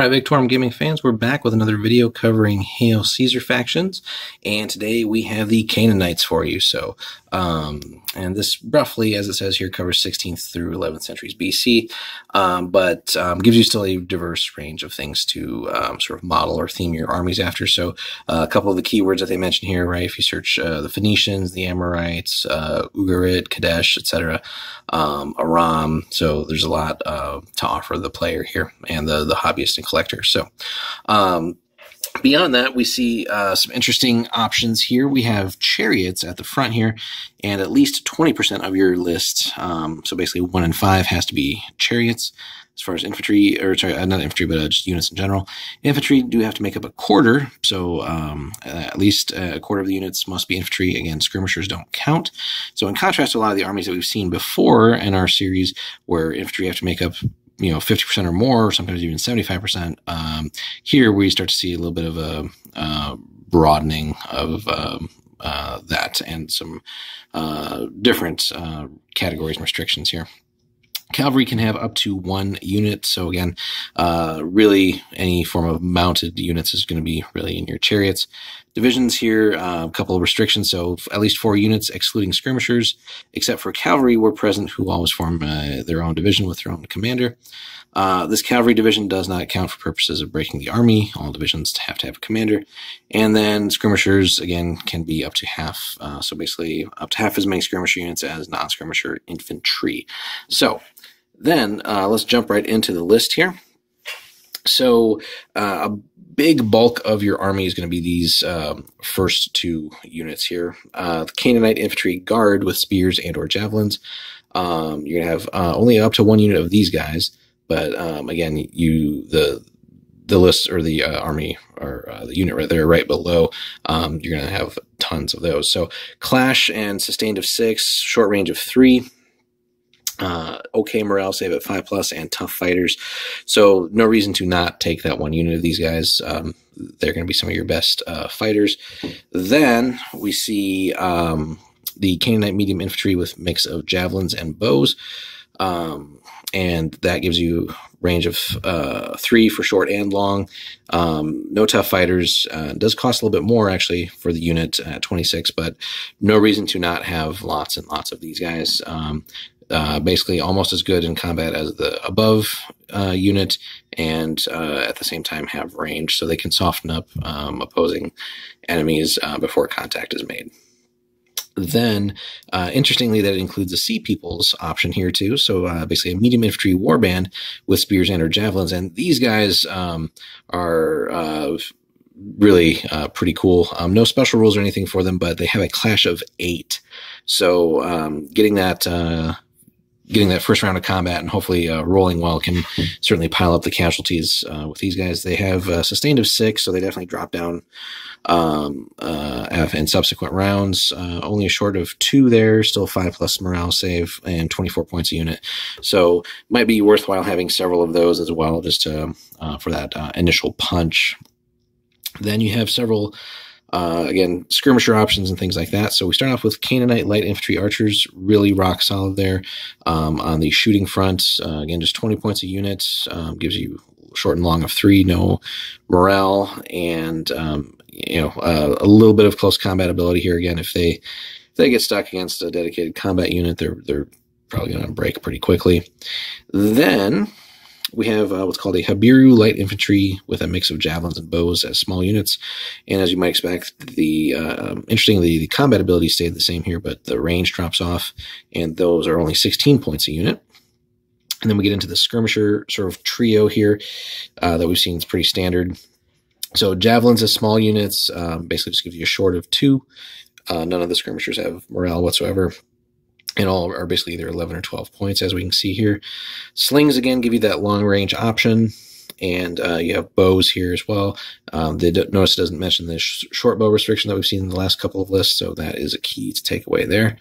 Alright, Victorum Gaming fans, we're back with another video covering Hail Caesar factions, and today we have the Canaanites for you. And this roughly, as it says here, covers 16th through 11th centuries BC, but gives you still a diverse range of things to sort of model or theme your armies after. So a couple of the keywords that they mention here, right? If you search the Phoenicians, the Amorites, Ugarit, Kadesh, etc., Aram, so there's a lot to offer the player here and the hobbyist and collector. So beyond that, we see some interesting options here. We have chariots at the front here, and at least 20% of your list, so basically 1 in 5 has to be chariots. As far as infantry, or sorry, not infantry, but just units in general. Infantry do have to make up a quarter, so at least a quarter of the units must be infantry. Again, skirmishers don't count. So in contrast to a lot of the armies that we've seen before in our series, where infantry have to make up 50% or more, or sometimes even 75%. Here we start to see a little bit of a broadening of that and some different categories and restrictions here. Cavalry can have up to 1 unit. So again, really any form of mounted units is going to be really in your chariots. Divisions here, a couple of restrictions. So at least 4 units, excluding skirmishers, except for cavalry were present, who always form their own division with their own commander. This cavalry division does not count for purposes of breaking the army. All divisions have to have a commander. And then skirmishers, again, can be up to half. So basically up to half as many skirmisher units as non-skirmisher infantry. So then let's jump right into the list here. So a big bulk of your army is going to be these first 2 units here. The Canaanite infantry guard with spears and or javelins. You're going to have only up to 1 unit of these guys. But again, the list or the army or the unit right there, right below, you're going to have tons of those. So clash and sustained of 6, short range of 3. Okay morale save at 5+, and tough fighters. So no reason to not take that 1 unit of these guys. They're going to be some of your best fighters. Then we see the Canaanite medium infantry with mix of javelins and bows. And that gives you range of 3 for short and long. No tough fighters. Does cost a little bit more actually for the unit at 26, but no reason to not have lots and lots of these guys. Basically almost as good in combat as the above unit, and at the same time have range, so they can soften up opposing enemies before contact is made. Then, interestingly, that includes a Sea Peoples option here too. So basically a medium infantry warband with spears and or javelins. And these guys are really pretty cool. No special rules or anything for them, but they have a clash of 8. So getting that first round of combat and hopefully rolling well can certainly pile up the casualties with these guys. They have sustained of 6, so they definitely drop down in subsequent rounds. Only a short of 2 there, still 5+ morale save and 24 points a unit. So might be worthwhile having several of those as well, just to, for that initial punch. Then you have several again, skirmisher options and things like that. So we start off with Canaanite light infantry archers, really rock solid there on the shooting front. Again, just 20 points a unit, gives you short and long of 3, no morale, and a little bit of close combat ability here. Again, if they get stuck against a dedicated combat unit, they're probably going to break pretty quickly. Then we have what's called a Habiru light infantry with a mix of javelins and bows as small units. And as you might expect, interestingly, the combat ability stayed the same here, but the range drops off, and those are only 16 points a unit. And then we get into the skirmisher sort of trio here that we've seen is pretty standard. So javelins as small units basically just gives you a short of 2. None of the skirmishers have morale whatsoever. And all are basically either 11 or 12 points, as we can see here. Slings, again, give you that long-range option. And you have bows here as well. Notice it doesn't mention the short bow restriction that we've seen in the last couple of lists, so that is a key to take away there.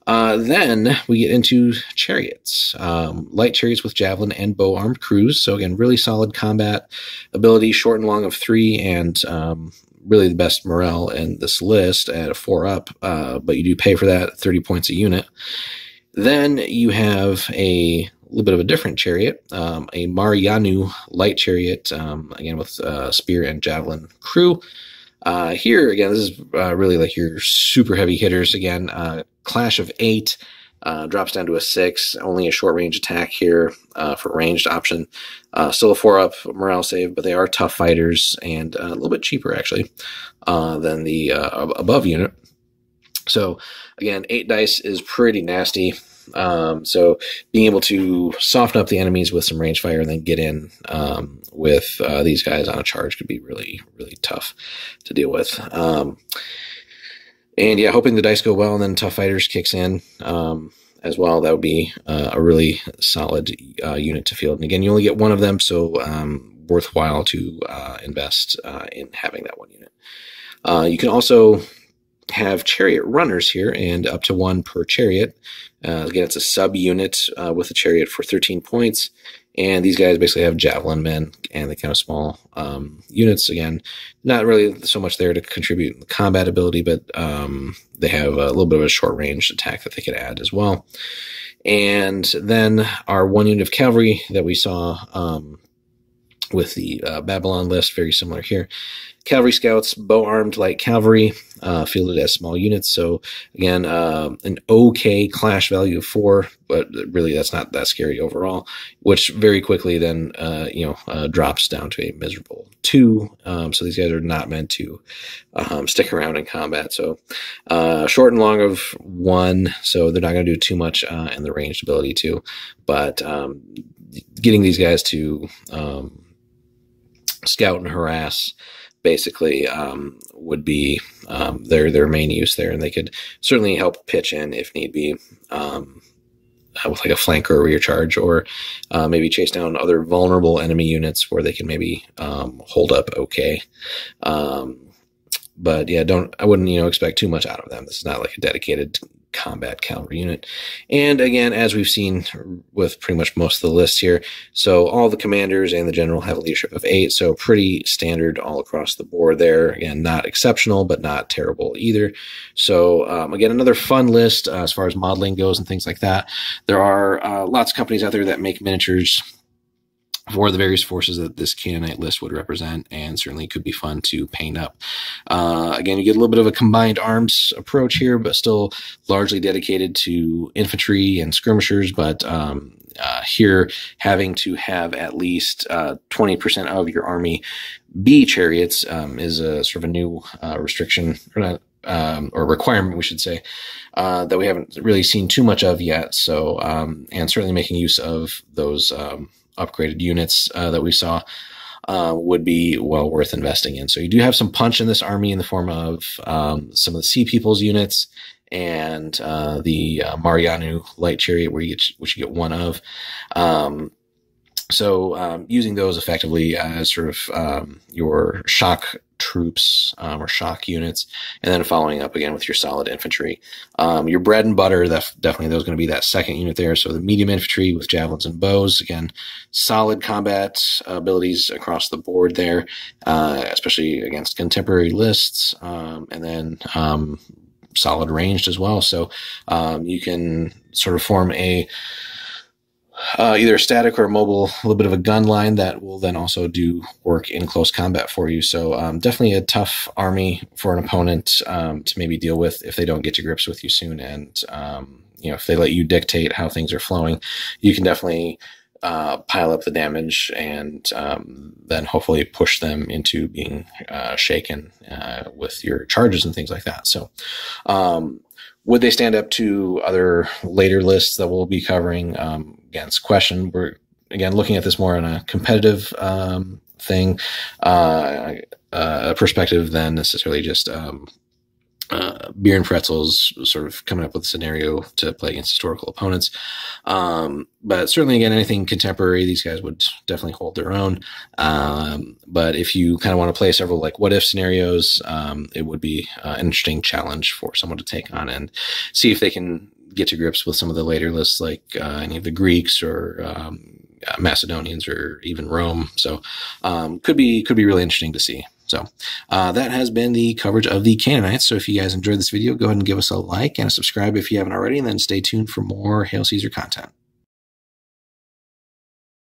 Then we get into chariots. Light chariots with javelin and bow armed crews. So again, really solid combat ability, short and long of 3, and really the best morale in this list at a 4 up, but you do pay for that, 30 points a unit. Then you have a little bit of a different chariot, a Marianu light chariot, again with spear and javelin crew. Here, again, this is really like your super heavy hitters. Again, clash of 8, drops down to a 6, only a short range attack here for ranged option. Still a 4-up morale save, but they are tough fighters and a little bit cheaper actually than the above unit. So again, 8 dice is pretty nasty. So being able to soften up the enemies with some range fire and then get in with these guys on a charge could be really, really tough to deal with. And yeah, hoping the dice go well and then Tough Fighters kicks in as well. That would be a really solid unit to field. And again, you only get one of them, so worthwhile to invest in having that one unit. You can also have chariot runners here, and up to 1 per chariot. Again, it's a sub unit with a chariot for 13 points. And these guys basically have javelin men and the kind of small units. Again, not really so much there to contribute in the combat ability, but they have a little bit of a short range attack that they could add as well. And then our 1 unit of cavalry that we saw with the Babylon list, very similar here. Cavalry scouts, bow-armed light cavalry, fielded as small units. So again, an okay clash value of 4, but really that's not that scary overall, which very quickly then, drops down to a miserable 2. So these guys are not meant to stick around in combat. So short and long of 1, so they're not going to do too much in the ranged ability too. But getting these guys to scout and harass basically would be their main use there, and they could certainly help pitch in if need be with like a flank or a rear charge, or maybe chase down other vulnerable enemy units where they can maybe hold up okay. But yeah, I wouldn't expect too much out of them. This is not like a dedicated combat cavalry unit. And again, as we've seen with pretty much most of the lists here, so all the commanders and the general have a leadership of 8, so pretty standard all across the board there. Again, not exceptional, but not terrible either. So again, another fun list as far as modeling goes and things like that. There are lots of companies out there that make miniatures for the various forces that this Canaanite list would represent, and certainly could be fun to paint up. Again, you get a little bit of a combined arms approach here, but still largely dedicated to infantry and skirmishers. But here, having to have at least 20% of your army be chariots is a sort of a new restriction, or not, or requirement, we should say, that we haven't really seen too much of yet. So, and certainly making use of those upgraded units that we saw would be well worth investing in. So you do have some punch in this army in the form of some of the Sea People's units and the Marianu light chariot, which you get 1 of. So using those effectively as sort of your shock troops or shock units, and then following up again with your solid infantry. Your bread and butter, definitely those going to be that second unit there. So the medium infantry with javelins and bows, again, solid combat abilities across the board there, especially against contemporary lists, and then solid ranged as well. So you can sort of form a either a static or a mobile, a little bit of a gun line that will then also do work in close combat for you. So definitely a tough army for an opponent to maybe deal with if they don't get to grips with you soon. And, if they let you dictate how things are flowing, you can definitely pile up the damage and then hopefully push them into being shaken with your charges and things like that. So would they stand up to other later lists that we'll be covering? Again, it's a question. We're, again, looking at this more on a competitive thing, perspective than necessarily just beer and pretzels, sort of coming up with a scenario to play against historical opponents. But certainly, again, anything contemporary, these guys would definitely hold their own. But if you kind of want to play several like what if scenarios, it would be an interesting challenge for someone to take on and see if they can get to grips with some of the later lists, like any of the Greeks or Macedonians or even Rome. So could be really interesting to see. So that has been the coverage of the Canaanites. So if you guys enjoyed this video, go ahead and give us a like and a subscribe if you haven't already, and then stay tuned for more Hail Caesar content.